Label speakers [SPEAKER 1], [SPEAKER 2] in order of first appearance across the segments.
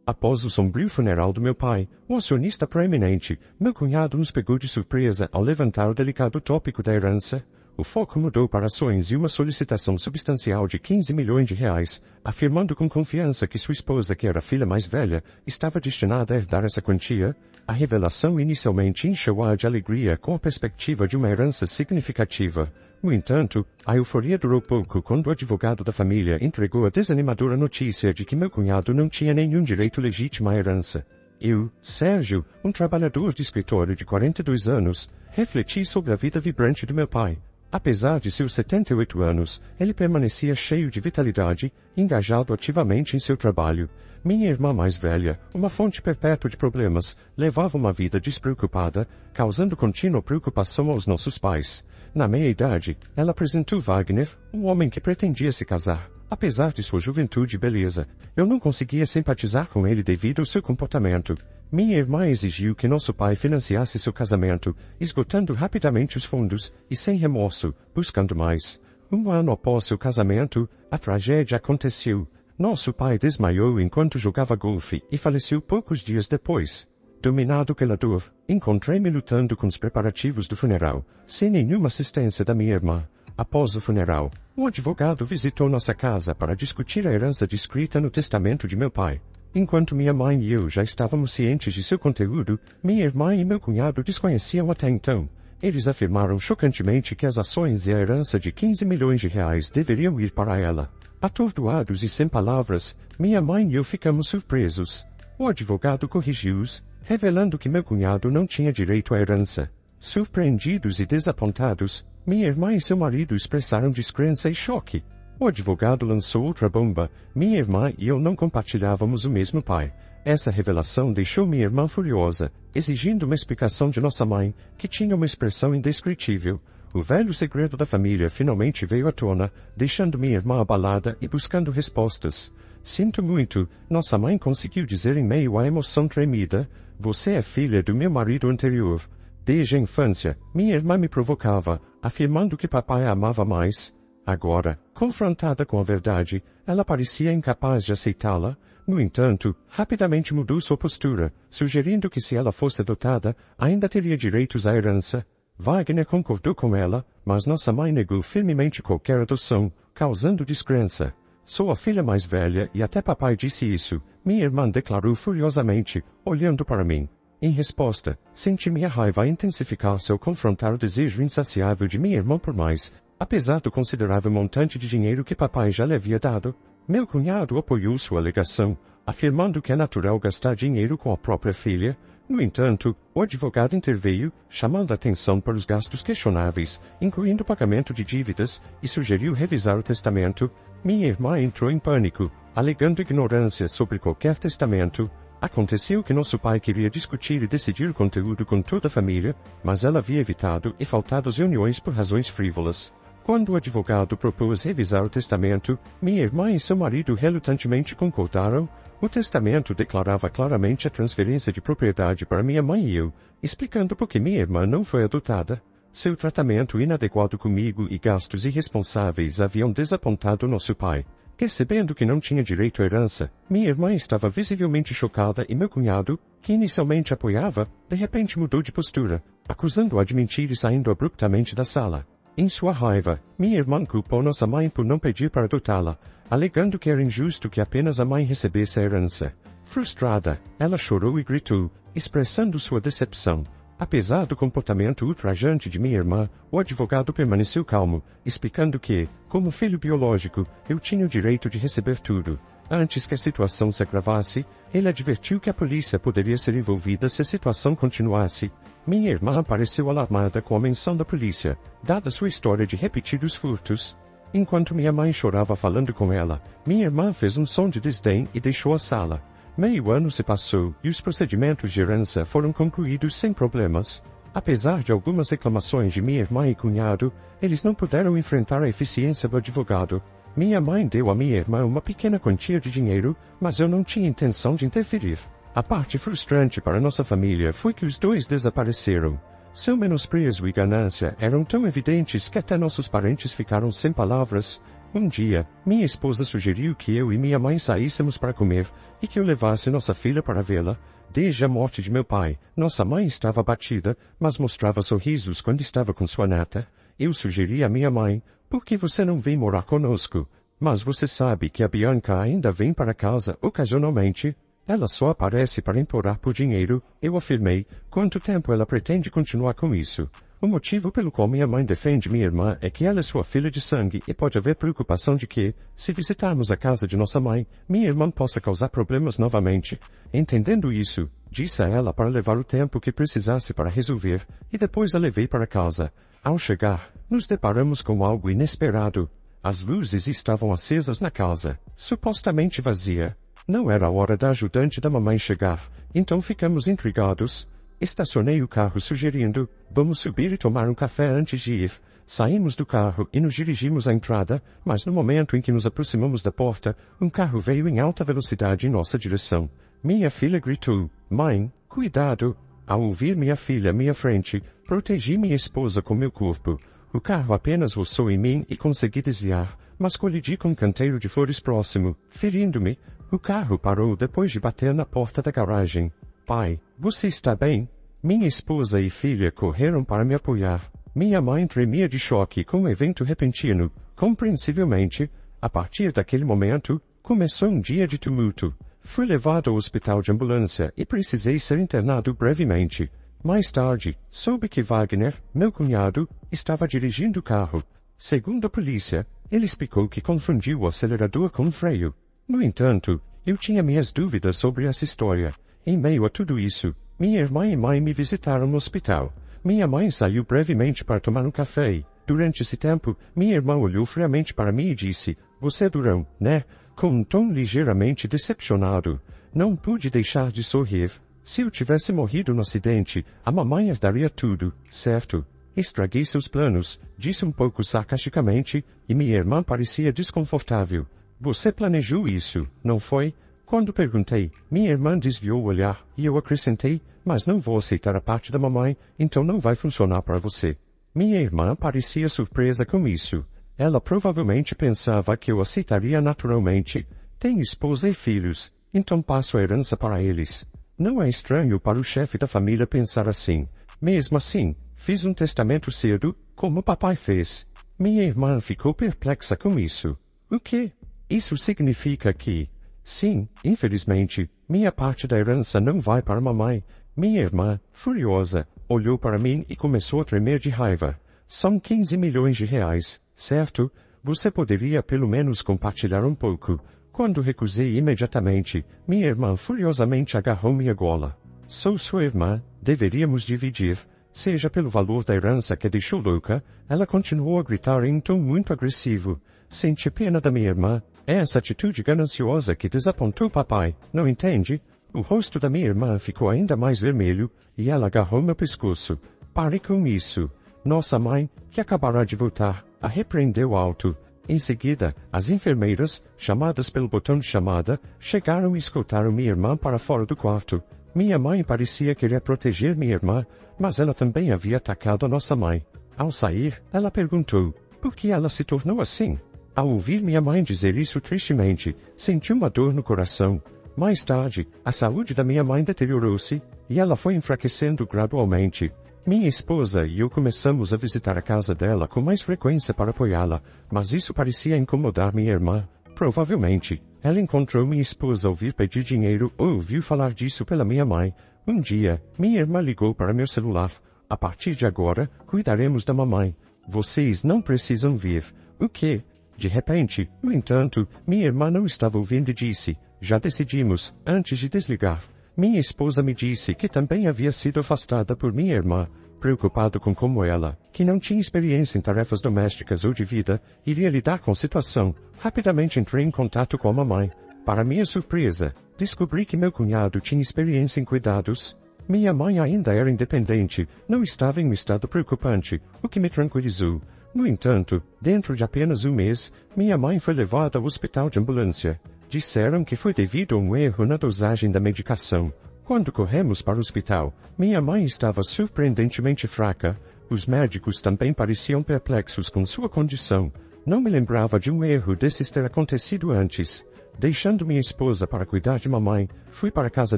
[SPEAKER 1] Após o sombrio funeral do meu pai, um acionista proeminente, meu cunhado nos pegou de surpresa ao levantar o delicado tópico da herança. O foco mudou para ações e uma solicitação substancial de 15 milhões de reais, afirmando com confiança que sua esposa, que era a filha mais velha, estava destinada a herdar essa quantia. A revelação inicialmente encheu-a de alegria com a perspectiva de uma herança significativa. No entanto, a euforia durou pouco quando o advogado da família entregou a desanimadora notícia de que meu cunhado não tinha nenhum direito legítimo à herança. Eu, Sérgio, um trabalhador de escritório de 42 anos, refleti sobre a vida vibrante do meu pai. Apesar de seus 78 anos, ele permanecia cheio de vitalidade, engajado ativamente em seu trabalho. Minha irmã mais velha, uma fonte perpétua de problemas, levava uma vida despreocupada, causando contínua preocupação aos nossos pais. Na meia-idade, ela apresentou Wagner, um homem que pretendia se casar. Apesar de sua juventude e beleza, eu não conseguia simpatizar com ele devido ao seu comportamento. Minha irmã exigiu que nosso pai financiasse seu casamento, esgotando rapidamente os fundos e sem remorso, buscando mais. Um ano após seu casamento, a tragédia aconteceu. Nosso pai desmaiou enquanto jogava golfe e faleceu poucos dias depois. Dominado pela dor, encontrei-me lutando com os preparativos do funeral, sem nenhuma assistência da minha irmã. Após o funeral, um advogado visitou nossa casa para discutir a herança descrita no testamento de meu pai. Enquanto minha mãe e eu já estávamos cientes de seu conteúdo, minha irmã e meu cunhado desconheciam até então. Eles afirmaram chocantemente que as ações e a herança de 15 milhões de reais deveriam ir para ela. Atordoados e sem palavras, minha mãe e eu ficamos surpresos. O advogado corrigiu-os, revelando que meu cunhado não tinha direito à herança. Surpreendidos e desapontados, minha irmã e seu marido expressaram descrença e choque. O advogado lançou outra bomba. Minha irmã e eu não compartilhávamos o mesmo pai. Essa revelação deixou minha irmã furiosa, exigindo uma explicação de nossa mãe, que tinha uma expressão indescritível. O velho segredo da família finalmente veio à tona, deixando minha irmã abalada e buscando respostas. Sinto muito, nossa mãe conseguiu dizer em meio à emoção tremida. Você é filha do meu marido anterior. Desde a infância, minha irmã me provocava, afirmando que papai a amava mais. Agora, confrontada com a verdade, ela parecia incapaz de aceitá-la. No entanto, rapidamente mudou sua postura, sugerindo que se ela fosse adotada, ainda teria direitos à herança. Wagner concordou com ela, mas nossa mãe negou firmemente qualquer adoção, causando descrença. Sou a filha mais velha e até papai disse isso, minha irmã declarou furiosamente, olhando para mim. Em resposta, senti minha raiva intensificar-se ao confrontar o desejo insaciável de minha irmã por mais, apesar do considerável montante de dinheiro que papai já lhe havia dado. Meu cunhado apoiou sua alegação, afirmando que é natural gastar dinheiro com a própria filha. No entanto, o advogado interveio, chamando a atenção para os gastos questionáveis, incluindo o pagamento de dívidas, e sugeriu revisar o testamento. Minha irmã entrou em pânico, alegando ignorância sobre qualquer testamento. Aconteceu que nosso pai queria discutir e decidir o conteúdo com toda a família, mas ela havia evitado e faltado às reuniões por razões frívolas. Quando o advogado propôs revisar o testamento, minha irmã e seu marido relutantemente concordaram. O testamento declarava claramente a transferência de propriedade para minha mãe e eu, explicando por que minha irmã não foi adotada. Seu tratamento inadequado comigo e gastos irresponsáveis haviam desapontado nosso pai. Percebendo que não tinha direito à herança, minha irmã estava visivelmente chocada e meu cunhado, que inicialmente apoiava, de repente mudou de postura, acusando-a de mentir e saindo abruptamente da sala. Em sua raiva, minha irmã culpou nossa mãe por não pedir para adotá-la, alegando que era injusto que apenas a mãe recebesse a herança. Frustrada, ela chorou e gritou, expressando sua decepção. Apesar do comportamento ultrajante de minha irmã, o advogado permaneceu calmo, explicando que, como filho biológico, eu tinha o direito de receber tudo. Antes que a situação se agravasse, ele advertiu que a polícia poderia ser envolvida se a situação continuasse. Minha irmã pareceu alarmada com a menção da polícia, dada sua história de repetidos furtos. Enquanto minha mãe chorava falando com ela, minha irmã fez um som de desdém e deixou a sala. Meio ano se passou e os procedimentos de herança foram concluídos sem problemas. Apesar de algumas reclamações de minha irmã e cunhado, eles não puderam enfrentar a eficiência do advogado. Minha mãe deu a minha irmã uma pequena quantia de dinheiro, mas eu não tinha intenção de interferir. A parte frustrante para nossa família foi que os dois desapareceram. Seu menosprezo e ganância eram tão evidentes que até nossos parentes ficaram sem palavras. Um dia, minha esposa sugeriu que eu e minha mãe saíssemos para comer, e que eu levasse nossa filha para vê-la. Desde a morte de meu pai, nossa mãe estava abatida, mas mostrava sorrisos quando estava com sua neta. Eu sugeri à minha mãe, por que você não vem morar conosco? Mas você sabe que a Bianca ainda vem para casa ocasionalmente. Ela só aparece para implorar por dinheiro, eu afirmei. Quanto tempo ela pretende continuar com isso? O motivo pelo qual minha mãe defende minha irmã é que ela é sua filha de sangue e pode haver preocupação de que, se visitarmos a casa de nossa mãe, minha irmã possa causar problemas novamente. Entendendo isso, disse a ela para levar o tempo que precisasse para resolver, e depois a levei para casa. Ao chegar, nos deparamos com algo inesperado. As luzes estavam acesas na casa, supostamente vazia. Não era a hora da ajudante da mamãe chegar, então ficamos intrigados. Estacionei o carro sugerindo, vamos subir e tomar um café antes de ir. Saímos do carro e nos dirigimos à entrada, mas no momento em que nos aproximamos da porta, um carro veio em alta velocidade em nossa direção. Minha filha gritou, mãe, cuidado! Ao ouvir minha filha à minha frente, protegi minha esposa com meu corpo. O carro apenas roçou em mim e consegui desviar, mas colidi com um canteiro de flores próximo, ferindo-me. O carro parou depois de bater na porta da garagem. Pai, você está bem? Minha esposa e filha correram para me apoiar. Minha mãe tremia de choque com o evento repentino. Compreensivelmente, a partir daquele momento, começou um dia de tumulto. Fui levado ao hospital de ambulância e precisei ser internado brevemente. Mais tarde, soube que Wagner, meu cunhado, estava dirigindo o carro. Segundo a polícia, ele explicou que confundiu o acelerador com o freio. No entanto, eu tinha minhas dúvidas sobre essa história. Em meio a tudo isso, minha irmã e mãe me visitaram no hospital. Minha mãe saiu brevemente para tomar um café e, durante esse tempo, minha irmã olhou friamente para mim e disse, você é durão, né? Com um tom ligeiramente decepcionado. Não pude deixar de sorrir. Se eu tivesse morrido no acidente, a mamãe daria tudo, certo? Estraguei seus planos, disse um pouco sarcasticamente, e minha irmã parecia desconfortável. Você planejou isso, não foi? Quando perguntei, minha irmã desviou o olhar, e eu acrescentei, mas não vou aceitar a parte da mamãe, então não vai funcionar para você. Minha irmã parecia surpresa com isso. Ela provavelmente pensava que eu aceitaria naturalmente. Tenho esposa e filhos, então passo a herança para eles. Não é estranho para o chefe da família pensar assim. Mesmo assim, fiz um testamento cedo, como papai fez. Minha irmã ficou perplexa com isso. O quê? Isso significa que... Sim, infelizmente, minha parte da herança não vai para a mamãe. Minha irmã, furiosa, olhou para mim e começou a tremer de raiva. São 15 milhões de reais, certo? Você poderia pelo menos compartilhar um pouco. Quando recusei imediatamente, minha irmã furiosamente agarrou minha gola. Sou sua irmã, deveríamos dividir. Seja pelo valor da herança que deixou louca, ela continuou a gritar em um tom muito agressivo. Senti pena da minha irmã. É essa atitude gananciosa que desapontou papai, não entende? O rosto da minha irmã ficou ainda mais vermelho, e ela agarrou meu pescoço. Pare com isso. Nossa mãe, que acabará de voltar, a repreendeu alto. Em seguida, as enfermeiras, chamadas pelo botão de chamada, chegaram e escoltaram minha irmã para fora do quarto. Minha mãe parecia querer proteger minha irmã, mas ela também havia atacado a nossa mãe. Ao sair, ela perguntou, por que ela se tornou assim? Ao ouvir minha mãe dizer isso tristemente, senti uma dor no coração. Mais tarde, a saúde da minha mãe deteriorou-se, e ela foi enfraquecendo gradualmente. Minha esposa e eu começamos a visitar a casa dela com mais frequência para apoiá-la, mas isso parecia incomodar minha irmã. Provavelmente, ela encontrou minha esposa ao vir pedir dinheiro ou ouviu falar disso pela minha mãe. Um dia, minha irmã ligou para meu celular. A partir de agora, cuidaremos da mamãe. Vocês não precisam vir. O quê? De repente, no entanto, minha irmã não estava ouvindo e disse, já decidimos, antes de desligar. Minha esposa me disse que também havia sido afastada por minha irmã. Preocupado com como ela, que não tinha experiência em tarefas domésticas ou de vida, iria lidar com a situação, rapidamente entrei em contato com a mamãe. Para minha surpresa, descobri que meu cunhado tinha experiência em cuidados. Minha mãe ainda era independente, não estava em um estado preocupante, o que me tranquilizou. No entanto, dentro de apenas um mês, minha mãe foi levada ao hospital de ambulância. Disseram que foi devido a um erro na dosagem da medicação. Quando corremos para o hospital, minha mãe estava surpreendentemente fraca. Os médicos também pareciam perplexos com sua condição. Não me lembrava de um erro desses ter acontecido antes. Deixando minha esposa para cuidar de mamãe, fui para a casa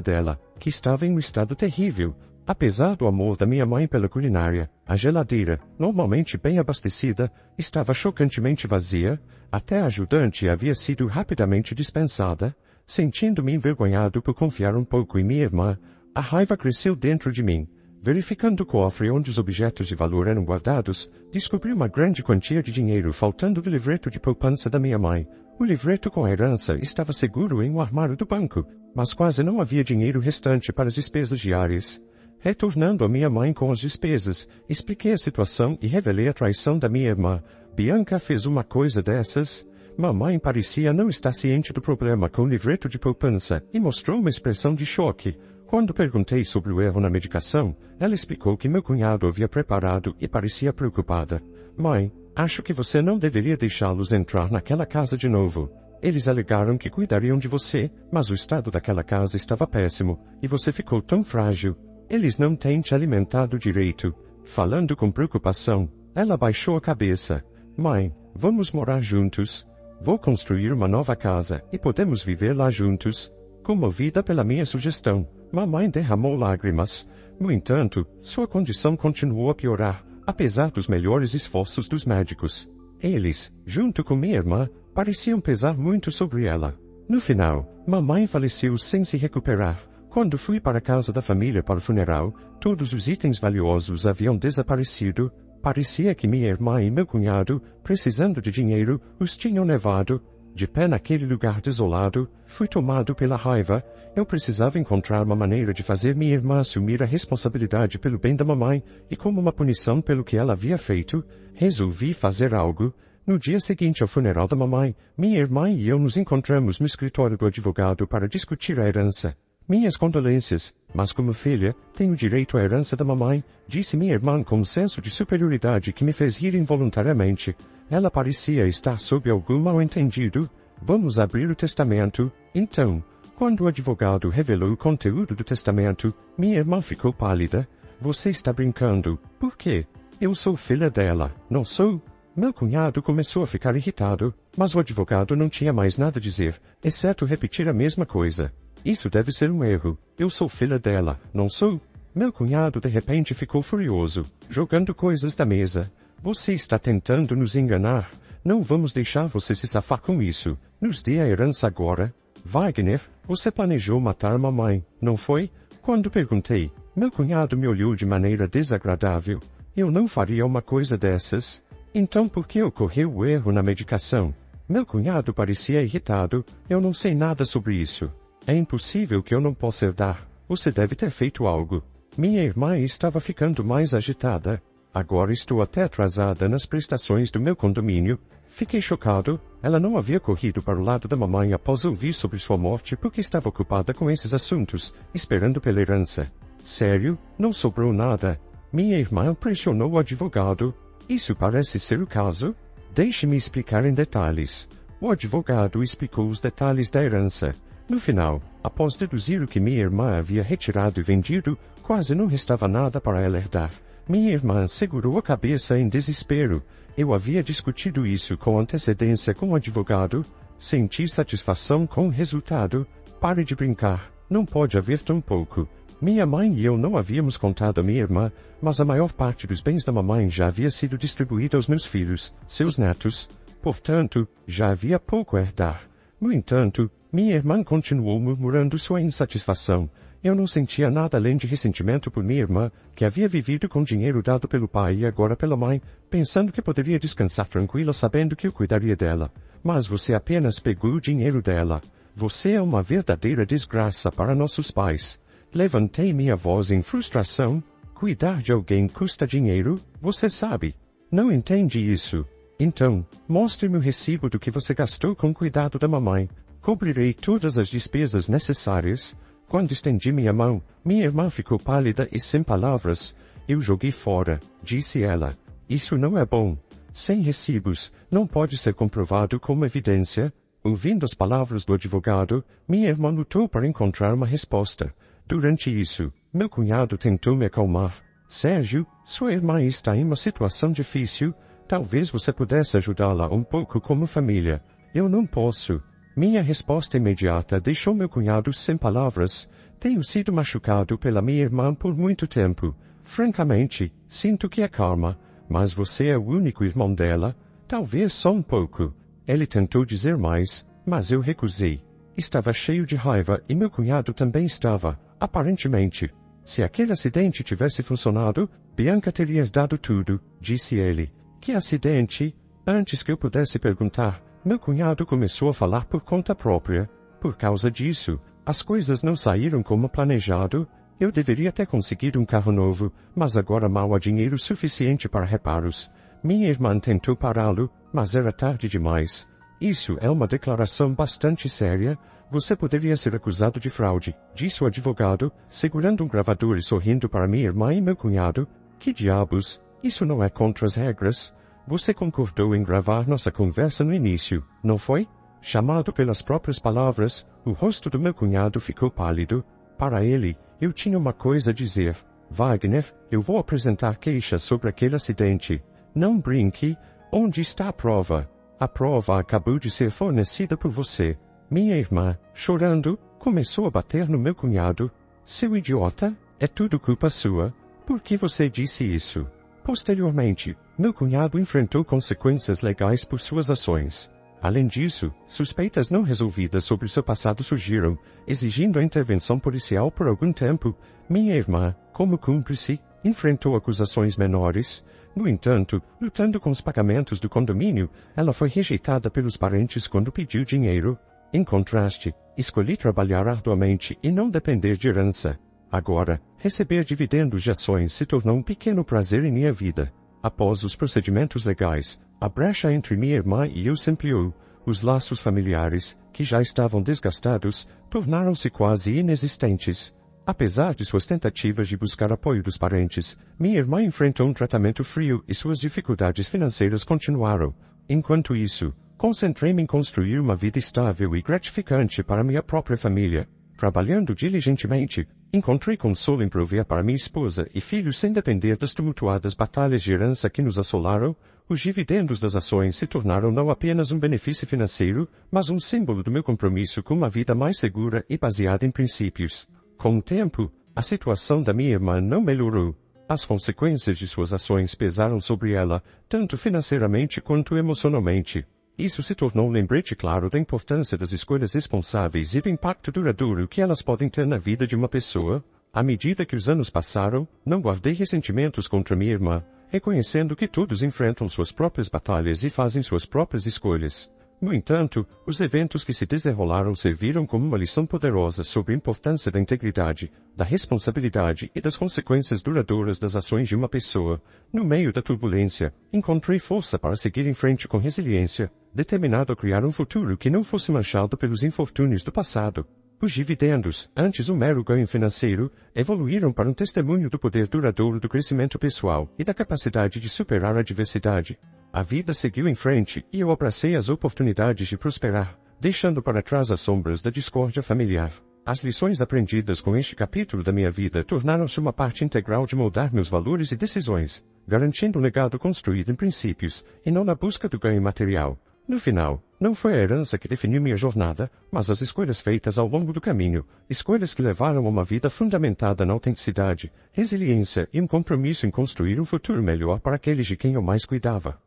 [SPEAKER 1] dela, que estava em um estado terrível. Apesar do amor da minha mãe pela culinária, a geladeira, normalmente bem abastecida, estava chocantemente vazia, até a ajudante havia sido rapidamente dispensada. Sentindo-me envergonhado por confiar um pouco em minha irmã, a raiva cresceu dentro de mim. Verificando o cofre onde os objetos de valor eram guardados, descobri uma grande quantia de dinheiro faltando do livreto de poupança da minha mãe. O livreto com a herança estava seguro em um armário do banco, mas quase não havia dinheiro restante para as despesas diárias. Retornando a minha mãe com as despesas, expliquei a situação e revelei a traição da minha irmã. Bianca fez uma coisa dessas? Mamãe parecia não estar ciente do problema com o livreto de poupança e mostrou uma expressão de choque. Quando perguntei sobre o erro na medicação, ela explicou que meu cunhado havia preparado e parecia preocupada. Mãe, acho que você não deveria deixá-los entrar naquela casa de novo. Eles alegaram que cuidariam de você, mas o estado daquela casa estava péssimo, e você ficou tão frágil. Eles não têm te alimentado direito. Falando com preocupação, ela baixou a cabeça. Mãe, vamos morar juntos. Vou construir uma nova casa e podemos viver lá juntos. Comovida pela minha sugestão, mamãe derramou lágrimas. No entanto, sua condição continuou a piorar, apesar dos melhores esforços dos médicos. Eles, junto com minha irmã, pareciam pesar muito sobre ela. No final, mamãe faleceu sem se recuperar. Quando fui para a casa da família para o funeral, todos os itens valiosos haviam desaparecido. Parecia que minha irmã e meu cunhado, precisando de dinheiro, os tinham levado. De pé naquele lugar desolado, fui tomado pela raiva. Eu precisava encontrar uma maneira de fazer minha irmã assumir a responsabilidade pelo bem da mamãe, e como uma punição pelo que ela havia feito, resolvi fazer algo. No dia seguinte ao funeral da mamãe, minha irmã e eu nos encontramos no escritório do advogado para discutir a herança. Minhas condolências, mas como filha, tenho direito à herança da mamãe, disse minha irmã com um senso de superioridade que me fez rir involuntariamente. Ela parecia estar sob algum mal-entendido. Vamos abrir o testamento. Então, quando o advogado revelou o conteúdo do testamento, minha irmã ficou pálida. Você está brincando. Por quê? Eu sou filha dela, não sou? Meu cunhado começou a ficar irritado, mas o advogado não tinha mais nada a dizer, exceto repetir a mesma coisa. Isso deve ser um erro. Eu sou filha dela, não sou? Meu cunhado de repente ficou furioso, jogando coisas da mesa. Você está tentando nos enganar. Não vamos deixar você se safar com isso. Nos dê a herança agora. Wagner, você planejou matar mamãe, não foi? Quando perguntei, meu cunhado me olhou de maneira desagradável. Eu não faria uma coisa dessas. Então por que ocorreu o erro na medicação? Meu cunhado parecia irritado. Eu não sei nada sobre isso. É impossível que eu não possa herdar. Você deve ter feito algo. Minha irmã estava ficando mais agitada. Agora estou até atrasada nas prestações do meu condomínio. Fiquei chocado. Ela não havia corrido para o lado da mamãe após ouvir sobre sua morte porque estava ocupada com esses assuntos, esperando pela herança. Sério? Não sobrou nada? Minha irmã pressionou o advogado. Isso parece ser o caso? Deixe-me explicar em detalhes. O advogado explicou os detalhes da herança. No final, após deduzir o que minha irmã havia retirado e vendido, quase não restava nada para ela herdar. Minha irmã segurou a cabeça em desespero. Eu havia discutido isso com antecedência com o advogado. Senti satisfação com o resultado. Pare de brincar. Não pode haver tão pouco. Minha mãe e eu não havíamos contado a minha irmã, mas a maior parte dos bens da mamãe já havia sido distribuída aos meus filhos, seus netos. Portanto, já havia pouco a herdar. No entanto, minha irmã continuou murmurando sua insatisfação. Eu não sentia nada além de ressentimento por minha irmã, que havia vivido com dinheiro dado pelo pai e agora pela mãe, pensando que poderia descansar tranquila sabendo que eu cuidaria dela. Mas você apenas pegou o dinheiro dela. Você é uma verdadeira desgraça para nossos pais. Levantei minha voz em frustração. Cuidar de alguém custa dinheiro, você sabe. Não entende isso. Então, mostre-me o recibo do que você gastou com o cuidado da mamãe. Cobrirei todas as despesas necessárias. Quando estendi minha mão, minha irmã ficou pálida e sem palavras. Eu joguei fora, disse ela. Isso não é bom. Sem recibos, não pode ser comprovado como evidência. Ouvindo as palavras do advogado, minha irmã lutou para encontrar uma resposta. Durante isso, meu cunhado tentou me acalmar. Sérgio, sua irmã está em uma situação difícil. Talvez você pudesse ajudá-la um pouco como família. Eu não posso. Minha resposta imediata deixou meu cunhado sem palavras. Tenho sido machucado pela minha irmã por muito tempo. Francamente, sinto que é karma. Mas você é o único irmão dela. Talvez só um pouco. Ele tentou dizer mais, mas eu recusei. Estava cheio de raiva e meu cunhado também estava, aparentemente. Se aquele acidente tivesse funcionado, Bianca teria dado tudo, disse ele. Que acidente? Antes que eu pudesse perguntar, meu cunhado começou a falar por conta própria. Por causa disso, as coisas não saíram como planejado. Eu deveria ter conseguido um carro novo, mas agora mal há dinheiro suficiente para reparos. Minha irmã tentou pará-lo, mas era tarde demais. Isso é uma declaração bastante séria. Você poderia ser acusado de fraude, disse o advogado, segurando um gravador e sorrindo para minha irmã e meu cunhado. Que diabos? Isso não é contra as regras. Você concordou em gravar nossa conversa no início, não foi? Chamado pelas próprias palavras, o rosto do meu cunhado ficou pálido. Para ele, eu tinha uma coisa a dizer. Wagner, eu vou apresentar queixa sobre aquele acidente. Não brinque. Onde está a prova? A prova acabou de ser fornecida por você. Minha irmã, chorando, começou a bater no meu cunhado. Seu idiota, é tudo culpa sua. Por que você disse isso? Posteriormente, meu cunhado enfrentou consequências legais por suas ações. Além disso, suspeitas não resolvidas sobre seu passado surgiram, exigindo a intervenção policial por algum tempo. Minha irmã, como cúmplice, enfrentou acusações menores. No entanto, lutando com os pagamentos do condomínio, ela foi rejeitada pelos parentes quando pediu dinheiro. Em contraste, escolhi trabalhar arduamente e não depender de herança. Agora, receber dividendos de ações se tornou um pequeno prazer em minha vida. Após os procedimentos legais, a brecha entre minha irmã e eu se ampliou. Os laços familiares, que já estavam desgastados, tornaram-se quase inexistentes. Apesar de suas tentativas de buscar apoio dos parentes, minha irmã enfrentou um tratamento frio e suas dificuldades financeiras continuaram. Enquanto isso, concentrei-me em construir uma vida estável e gratificante para minha própria família. Trabalhando diligentemente, encontrei consolo em prover para minha esposa e filhos sem depender das tumultuadas batalhas de herança que nos assolaram. Os dividendos das ações se tornaram não apenas um benefício financeiro, mas um símbolo do meu compromisso com uma vida mais segura e baseada em princípios. Com o tempo, a situação da minha irmã não melhorou. As consequências de suas ações pesaram sobre ela, tanto financeiramente quanto emocionalmente. Isso se tornou um lembrete claro da importância das escolhas responsáveis e do impacto duradouro que elas podem ter na vida de uma pessoa. À medida que os anos passaram, não guardei ressentimentos contra minha irmã, reconhecendo que todos enfrentam suas próprias batalhas e fazem suas próprias escolhas. No entanto, os eventos que se desenrolaram serviram como uma lição poderosa sobre a importância da integridade, da responsabilidade e das consequências duradouras das ações de uma pessoa. No meio da turbulência, encontrei força para seguir em frente com resiliência, determinado a criar um futuro que não fosse manchado pelos infortúnios do passado. Os dividendos, antes um mero ganho financeiro, evoluíram para um testemunho do poder duradouro do crescimento pessoal e da capacidade de superar a adversidade. A vida seguiu em frente e eu abracei as oportunidades de prosperar, deixando para trás as sombras da discórdia familiar. As lições aprendidas com este capítulo da minha vida tornaram-se uma parte integral de moldar meus valores e decisões, garantindo um legado construído em princípios e não na busca do ganho material. No final, não foi a herança que definiu minha jornada, mas as escolhas feitas ao longo do caminho, escolhas que levaram a uma vida fundamentada na autenticidade, resiliência e um compromisso em construir um futuro melhor para aqueles de quem eu mais cuidava.